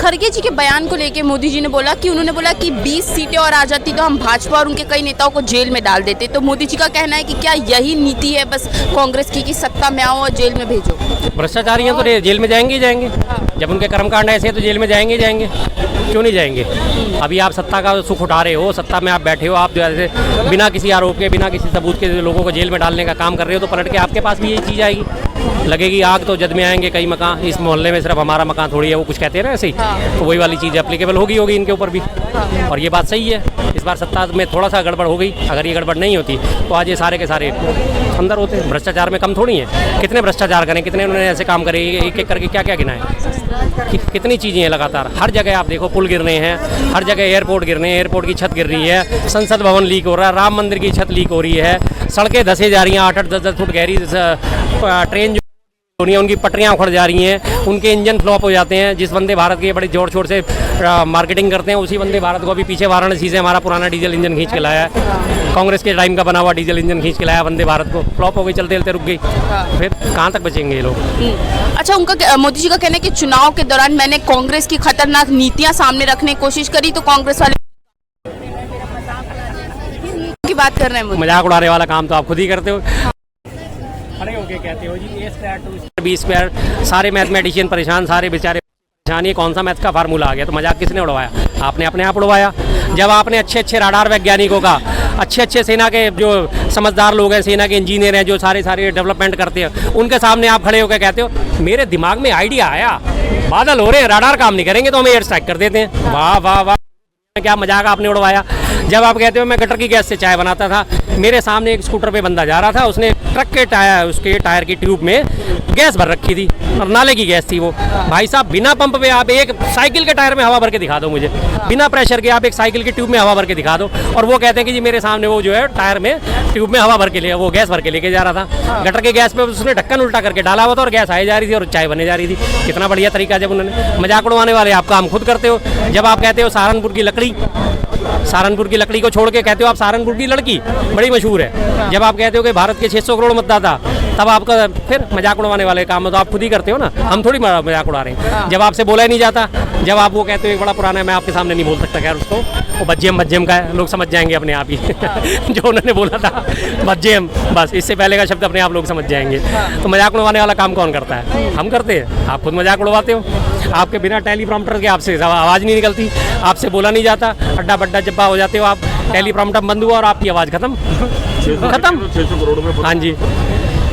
खड़गे जी के बयान को लेके मोदी जी ने बोला कि उन्होंने बोला कि 20 सीटें और आ जाती तो हम भाजपा और उनके कई नेताओं को जेल में डाल देते। तो मोदी जी का कहना है कि क्या यही नीति है बस कांग्रेस की कि सत्ता में आओ और जेल में भेजो? भ्रष्टाचारी हैं तो जेल में जाएंगे ही जाएंगे। जब उनके कर्मकांड ऐसे हैं तो जेल में जाएंगे ही जाएंगे, क्यों नहीं जाएंगे? अभी आप सत्ता का सुख उठा रहे हो, सत्ता में आप बैठे हो, आप जो है बिना किसी आरोप के, बिना किसी सबूत के लोगों को जेल में डालने का काम कर रहे हो, तो पलट के आपके पास भी यही चीज़ आएगी। लगेगी आग तो जद में आएंगे कई मकान, इस मोहल्ले में सिर्फ हमारा मकान थोड़ी है, वो कुछ कहते हैं ना ऐसे ही, तो वही वाली चीज़ एप्लीकेबल होगी इनके ऊपर भी। और ये बात सही है, इस बार सत्ता में थोड़ा सा गड़बड़ हो गई। अगर ये गड़बड़ नहीं होती तो आज ये सारे के सारे अंदर होते। भ्रष्टाचार में कम थोड़ी है, कितने भ्रष्टाचार करें, कितने उन्होंने ऐसे काम करे, एक एक करके क्या क्या गिना है, कितनी चीज़ें हैं लगातार। हर जगह आप देखो पुल गिर रहे हैं, हर जगह एयरपोर्ट गिर रहे हैं, एयरपोर्ट की छत गिर रही है, संसद भवन लीक हो रहा है, राम मंदिर की छत लीक हो रही है, सड़कें धसे जा रही हैं, 8-8, 10-10 फुट गहरी ट्रेन उनकी पटरियां उखड़ जा रही हैं, उनके इंजन फ्लॉप हो जाते हैं। जिस वंदे भारत की बड़ी जोर शोर से मार्केटिंग करते हैं, उसी वंदे भारत को अभी पीछे वाराणसी से हमारा पुराना डीजल इंजन खींच के लाया है, कांग्रेस के टाइम का बना हुआ डीजल इंजन खींच के लाया वंदे भारत को, फ्लॉप हो गई, चलते चलते रुक गई। फिर कहाँ तक बचेंगे ये लोग? अच्छा, उनका मोदी जी का कहना है कि चुनाव के दौरान मैंने कांग्रेस की खतरनाक नीतियां सामने रखने की कोशिश करी तो कांग्रेस वाले की बात कर रहे हैं। मजाक उड़ाने वाला काम तो आप खुद ही करते हो, खड़े होके कहते हो जी A², सारे मैथमेटिशियन परेशान, सारे बेचारे परेशान। ये कौन सा मैथ का फार्मूला आ गया? तो मजाक किसने उड़वाया? आपने अपने आप उड़वाया। जब आपने अच्छे अच्छे राडार वैज्ञानिकों का, अच्छे अच्छे सेना के जो समझदार लोग हैं, सेना के इंजीनियर हैं, जो सारे डेवलपमेंट करते हैं, उनके सामने आप खड़े होकर कहते हो मेरे दिमाग में आइडिया आया, बादल हो रहे हैं, राडार काम नहीं करेंगे तो हम एयर स्ट्राइक कर देते हैं। वाह वाह वाह, क्या मजाक आपने उड़वाया। जब आप कहते हो मैं गटर की गैस से चाय बनाता था, मेरे सामने एक स्कूटर पे बंदा जा रहा था, उसने ट्रक के उसके टायर की ट्यूब में गैस भर रखी थी और नाले की गैस थी वो। भाई साहब, बिना पंप पे आप एक साइकिल के टायर में हवा भर के दिखा दो मुझे, बिना प्रेशर के आप एक साइकिल की ट्यूब में हवा भर के दिखा दो, और वो कहते हैं कि जी मेरे सामने वो जो है टायर में ट्यूब में हवा भर के लिए वो गैस भर के लेके जा रहा था। गटर के गैस पे उसने ढक्कन उल्टा करके डाला हुआ था और गैस आई जा रही थी और चाय बने जा रही थी। कितना बढ़िया तरीका। जब उन्होंने मजाक उड़वाने वाले आप काम खुद करते हो। जब आप कहते हो सहारनपुर की लकड़ी को छोड़ के कहते हो आप सहारनपुर की लड़की, बड़ी मशहूर है। जब आप कहते हो कि भारत के 600 करोड़ मतदाता, तब आपका फिर मजाक उड़वाने वाले काम तो आप खुद ही करते हो ना, हम थोड़ी मजाक उड़ा रहे हैं। जब आपसे बोला ही नहीं जाता, जब आप वो कहते हो एक बड़ा पुराना है, मैं आपके सामने नहीं बोल सकता, खैर उसको, वो बज्जेम का है, लोग समझ जाएंगे अपने आप ही जो उन्होंने बोला था बज्जेम, बस इससे पहले का शब्द अपने आप लोग समझ जाएंगे। तो मजाक उड़वाने वाला काम कौन करता है? हम करते हैं। आप खुद मजाक उड़वाते हो। आपके बिना टेलीप्रॉम्प्टर के आपसे आवाज़ नहीं निकलती, आपसे बोला नहीं जाता, अड्डा बड्डा जब्बा हो जाते हो आप, टेलीप्रॉम्प्टर बंद हुआ और आपकी आवाज़ खत्म। 600 करोड़ में। हाँ जी।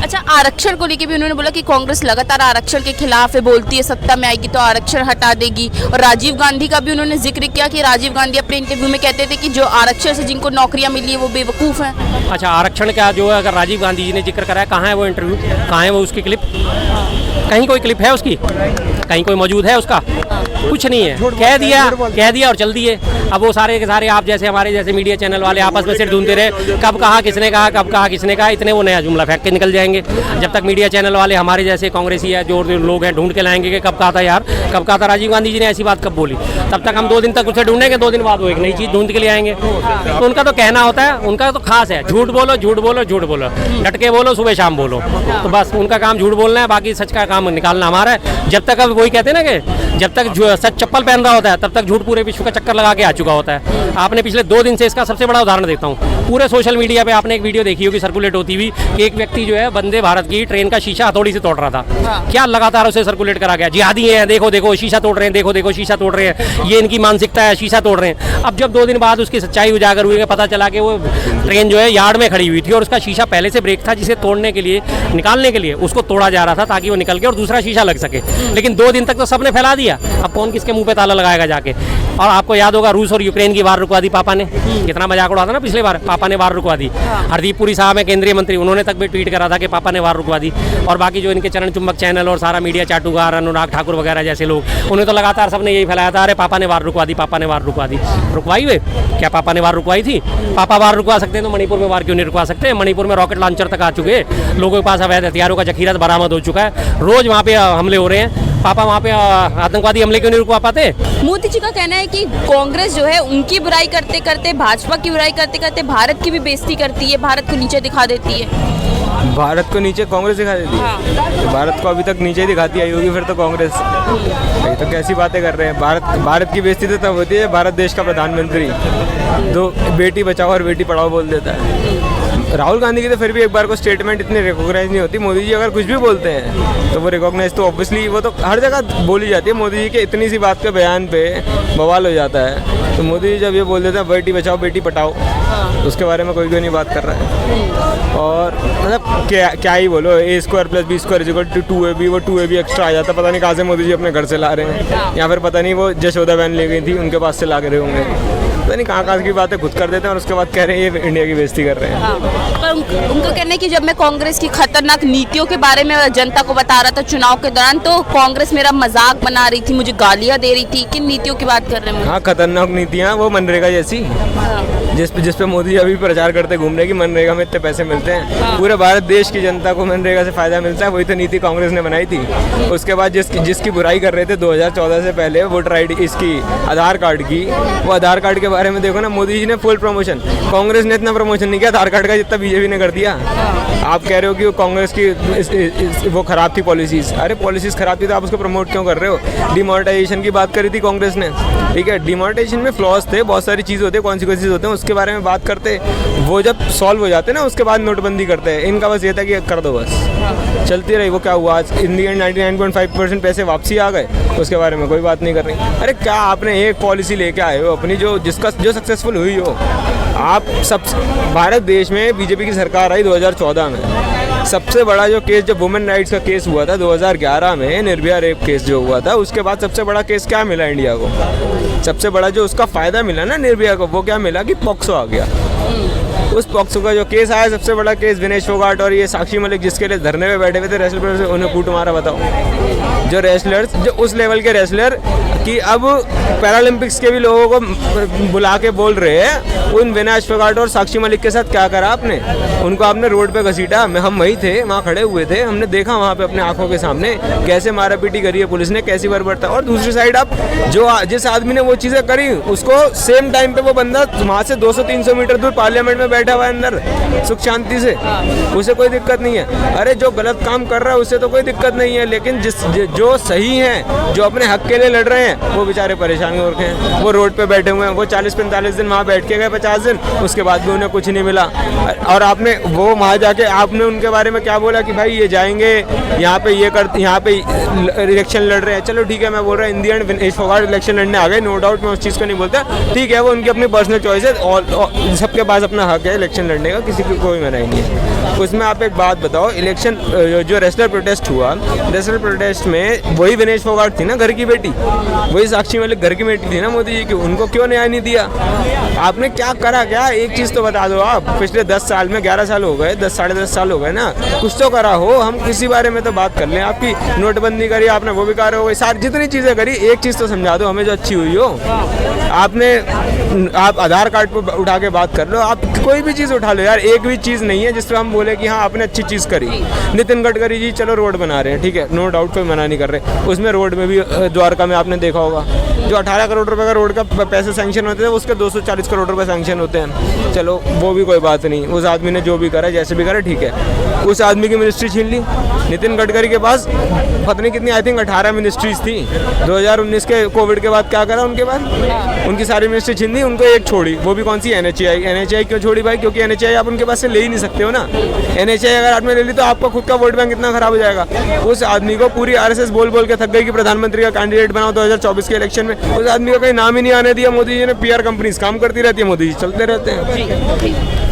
अच्छा, आरक्षण को लेके भी उन्होंने बोला कि कांग्रेस लगातार आरक्षण के खिलाफ है, बोलती है सत्ता में आएगी तो आरक्षण हटा देगी। और राजीव गांधी का भी उन्होंने जिक्र किया कि राजीव गांधी अपने इंटरव्यू में कहते थे कि जो आरक्षण से जिनको नौकरियां मिली है वो बेवकूफ़ हैं। अच्छा, आरक्षण का जो है अगर राजीव गांधी जी ने जिक्र करा है, कहाँ है वो इंटरव्यू, कहाँ है वो उसकी क्लिप? कहीं कोई क्लिप है उसकी? कहीं कोई मौजूद है उसका? कुछ नहीं है। कह दिया और चल दिए। अब वो सारे के सारे आप जैसे हमारे जैसे मीडिया चैनल वाले आपस में सिर ढूंढते रहे, कब कहा किसने कहा, इतने वो नया जुमला फेंक के निकल जाएंगे। जब तक मीडिया चैनल वाले हमारे जैसे कांग्रेसी है जो लोग हैं ढूंढ के लाएंगे कि कब कहा था यार, कब कहा था राजीव गांधी जी ने ऐसी बात कब बोली, तब तक हम 2 दिन तक उसे ढूंढेंगे, 2 दिन बाद वो एक नई चीज़ ढूंढ के ले आएंगे। तो उनका तो कहना होता है, उनका तो खास है, झूठ बोलो, डट के बोलो, सुबह शाम बोलो। तो बस उनका काम झूठ बोलना है, बाकी सच का काम निकालना हमारा है। जब तक अब वही कहते हैं ना कि जब तक सच चप्पल पहन रहा होता है तब तक झूठ पूरे विश्व का चक्कर लगा के आ चुका होता है। आपने पिछले 2 दिन से इसका सबसे बड़ा उदाहरण देता हूँ। पूरे सोशल मीडिया पे आपने एक वीडियो देखी होगी सर्कुलेट होती हुई कि एक व्यक्ति जो है वंदे भारत की ट्रेन का शीशा हथौड़ी से तोड़ रहा था। क्या लगातार उसे सर्कुलेट करा गया, जिहादी हैं, देखो शीशा तोड़ रहे हैं, देखो शीशा तोड़ रहे हैं, ये इनकी मानसिकता है, शीशा तोड़ रहे हैं। अब जब 2 दिन बाद उसकी सच्चाई उजागर हुई, पता चला कि वो ट्रेन जो है यार्ड में खड़ी हुई थी और उसका शीशा पहले से ब्रेक था, जिसे तोड़ने के लिए, निकालने के लिए उसको तोड़ा जा रहा था ताकि वो निकल के और दूसरा शीशा लग सके। लेकिन 2 दिन तक तो सबने फैला दिया। अब कौन किसके मुंह पे ताला लगाएगा जाके? और आपको याद होगा रूस और यूक्रेन की वार रुकवा दी पापा ने, कितना मजाक उड़ा था ना पिछले बार, पापा ने वार रुकवा दी। हरदीप पुरी साहब है केंद्रीय मंत्री, उन्होंने तक भी ट्वीट करा था कि पापा ने वार रुकवा दी। और बाकी जो इनके चरण चुंबक चैनल और सारा मीडिया चाटुकार, अनुराग ठाकुर वगैरह जैसे लोग, उन्हें तो लगातार सबने यही फैलाया था, अरे पापा ने वार रुकवा दी, पापा ने वार रुकवा दी। रुकवाई हुए क्या? पापा ने वार रुकवाई थी? पापा वार रुकवा सकते हैं तो मणिपुर में वार क्यों नहीं रुकवा सकते? मणिपुर में रॉकेट लॉन्चर तक आ चुके, लोगों के पास अवैध हथियारों का जखीरा बरामद हो चुका है, रोज वहाँ पे हमले हो रहे हैं। पापा वहाँ पे आतंकवादी हमले क्यों नहीं रुकवा पाते? मोदी जी का कहना है कि कांग्रेस जो है उनकी बुराई करते करते, भाजपा की बुराई करते करते भारत की भी बेइज्जती करती है, भारत को नीचे दिखा देती है। भारत को नीचे कांग्रेस दिखा देती है। भारत को अभी तक नीचे दिखाती आई होगी फिर तो कांग्रेस। ये तो कैसी बातें कर रहे हैं। भारत की बेइज्जती तो तब होती है भारत देश का प्रधानमंत्री तो बेटी बचाओ और बेटी पढ़ाओ बोल देता है। राहुल गांधी की तो फिर भी एक बार को स्टेटमेंट इतनी रिकॉग्नाइज नहीं होती। मोदी जी अगर कुछ भी बोलते हैं तो वो रिकॉग्नाइज तो ऑब्वियसली वो तो हर जगह बोली जाती है। मोदी जी के इतनी सी बात के बयान पे बवाल हो जाता है। तो मोदी जी जब ये बोल देते हैं बेटी बचाओ बेटी पढ़ाओ तो उसके बारे में कोई नहीं बात कर रहा है। और मतलब क्या ही बोलो, a² + b² = 2ab, वो 2ab एक्स्ट्रा आ जाता। पता नहीं कहाँ से मोदी जी अपने घर से ला रहे हैं, या फिर पता नहीं वो जशोदा बहन ले गई थी उनके पास से ला रहे होंगे। पता नहीं कहाँ की बातें खुद कर देते हैं और उसके बाद कह रहे हैं ये इंडिया की बेइज्जती कर रहे हैं। पर उनका कहना है कि जब मैं कांग्रेस की खतरनाक नीतियों के बारे में जनता को बता रहा था चुनाव के दौरान, तो कांग्रेस मेरा मजाक बना रही थी, मुझे गालियां दे रही थी। किन नीतियों की बात कर रहे हैं? हाँ, खतरनाक नीतियाँ वो मनरेगा जैसी, जिस पे मोदी अभी प्रचार करते घूम रहे कि मनरेगा में इतने पैसे मिलते हैं। पूरे भारत देश की जनता को मनरेगा से फायदा मिलता है। वही तो नीति कांग्रेस ने बनाई थी। उसके बाद जिसकी बुराई कर रहे थे 2014 से पहले वोटर ID इसकी आधार कार्ड की, वो आधार कार्ड के बारे में देखो ना, मोदी जी ने फुल प्रमोशन, कांग्रेस ने इतना प्रमोशन नहीं किया आधार कार्ड का जितना बीजेपी ने कर दिया। आप कह रहे हो कि वो कांग्रेस की वो खराब थी पॉलिसीज। अरे पॉलिसीज खराब थी तो आप उसको प्रमोट क्यों कर रहे हो? डिमोनेटाइजेशन की बात करी थी कांग्रेस ने, ठीक है। डिमोनेटाइजेशन में फ्लॉज थे, बहुत सारी चीज़ होती है, कॉन्सिक्वेंसेज होते हैं, उसके बारे में बात करते। वो जब सॉल्व हो जाते ना उसके बाद नोटबंदी करते हैं। इनका बस ये था कि कर दो, बस चलती रही। वो क्या हुआ, आज इंडिया 99.5% पैसे वापसी आ गए, उसके बारे में कोई बात नहीं कर रही। अरे क्या आपने एक पॉलिसी लेके आए हो अपनी जो सक्सेसफुल हुई हो? आप सब भारत देश में बीजेपी की सरकार आई 2014 में। सबसे बड़ा जो केस जब वुमेन राइट्स का केस हुआ था 2011 में, निर्भया रेप केस जो हुआ था, उसके बाद सबसे बड़ा केस क्या मिला इंडिया को? सबसे बड़ा जो उसका फ़ायदा मिला ना निर्भया को, वो क्या मिला कि पॉक्सो आ गया। उस पॉक्सो का जो केस आया, सबसे बड़ा केस विनेश फोगाट और ये साक्षी मलिक जिसके लिए धरने पे बैठे हुए थे रेसलर से, उन्हें कूट मारा। बताओ, जो रेसलर्स, जो उस लेवल के रेसलर कि अब पैरालंपिक्स के भी लोगों को बुला के बोल रहे हैं, उन विनेश फोगाट और साक्षी मलिक के साथ क्या करा आपने? उनको आपने रोड पे घसीटा। हम वही थे, वहाँ खड़े हुए थे, हमने देखा वहाँ पे अपने आंखों के सामने कैसे मारा पीटी करी है पुलिस ने, कैसी बर्बरता। और दूसरी साइड आप जिस आदमी ने वो चीज़ें करी उसको सेम टाइम पे वो बंदा वहाँ से 200-300 मीटर दूर पार्लियामेंट में बैठा हुआ है अंदर सुख शांति से, उसे कोई दिक्कत नहीं है। अरे जो गलत काम कर रहा है उसे तो कोई दिक्कत नहीं है, लेकिन जो सही है, जो अपने हक के लिए लड़ रहे हैं, वो बेचारे परेशान हो रखे हैं। वो रोड पे बैठे हुए हैं, वो 40-45 दिन वहाँ बैठ के गए, 50 दिन, उसके बाद भी उन्हें कुछ नहीं मिला। और आपने वो वहाँ जाके आपने उनके बारे में क्या बोला कि भाई ये जाएंगे यहाँ पे यहाँ पे इलेक्शन लड़ रहे हैं। चलो ठीक है, मैं बोल रहा हूँ इंडियन विनेश फोगाट इलेक्शन लड़ने आ गए, नो डाउट, मैं उस चीज़ को नहीं बोलता, ठीक है, वो उनकी अपनी पर्सनल चॉइस है और सबके पास अपना हक है इलेक्शन लड़ने का, किसी की कोई मनाही नहीं है। उसमें आप एक बात बताओ, इलेक्शन जो रेसलर प्रोटेस्ट हुआ, रेसलर प्रोटेस्ट में वही विनेश फोगाट थी ना घर की बेटी, वही साक्षी मलिक घर की बेटी थी ना मोदी जी की, उनको क्यों न्याय नहीं दिया? आपने क्या करा? क्या एक चीज़ तो बता दो आप, पिछले 10 साल में 11 साल हो गए, 10-10.5 साल हो गए ना, कुछ तो करा हो। हम किसी बारे में तो बात कर लें। आपकी नोटबंदी करी आपने, वो भी कार्य हो गई, सारी जितनी चीज़ें करी, एक चीज़ तो समझा दो हमें जो अच्छी हुई हो। आप आधार कार्ड पर उठा के बात कर लो, आप कोई भी चीज़ उठा लो यार, एक भी चीज़ नहीं है जिस पर हम बोले कि हाँ आपने अच्छी चीज़ करी। नितिन गडकरी जी चलो रोड बना रहे हैं, ठीक है, नो डाउट, कोई मना नहीं कर रहे। उसमें रोड में भी द्वारका में आपने देखा होगा जो 18 करोड़ रुपए का रोड का पैसे सैंक्शन होते थे, उसके 240 करोड़ रुपए सैंक्शन होते हैं। चलो वो भी कोई बात नहीं, उस आदमी ने जो भी करा जैसे भी करा ठीक है। उस आदमी की मिनिस्ट्री छीन ली। नितिन गडकरी के पास पता नहीं कितनी, आई थिंक 18 मिनिस्ट्रीज थी। 2019 के कोविड के बाद क्या करा उनके बाद? उनकी सारी मिनिस्ट्री छीन दी, उनको एक छोड़ी, वो भी कौन सी? NHAI क्यों छोड़ी भाई? क्योंकि NHAI आप उनके पास से ले ही नहीं सकते हो ना। NHAI अगर आपने ले ली तो आपका खुद का वोट बैंक कितना खराब हो जाएगा। उस आदमी को पूरी RSS बोल बोल के थक गई कि प्रधानमंत्री का कैंडिडेट बनाओ 2024 के इलेक्शन में। उस आदमी का कहीं नाम ही नहीं आने दिया मोदी जी ने। PR कंपनीज काम करती रहती है, मोदी जी चलते रहते हैं।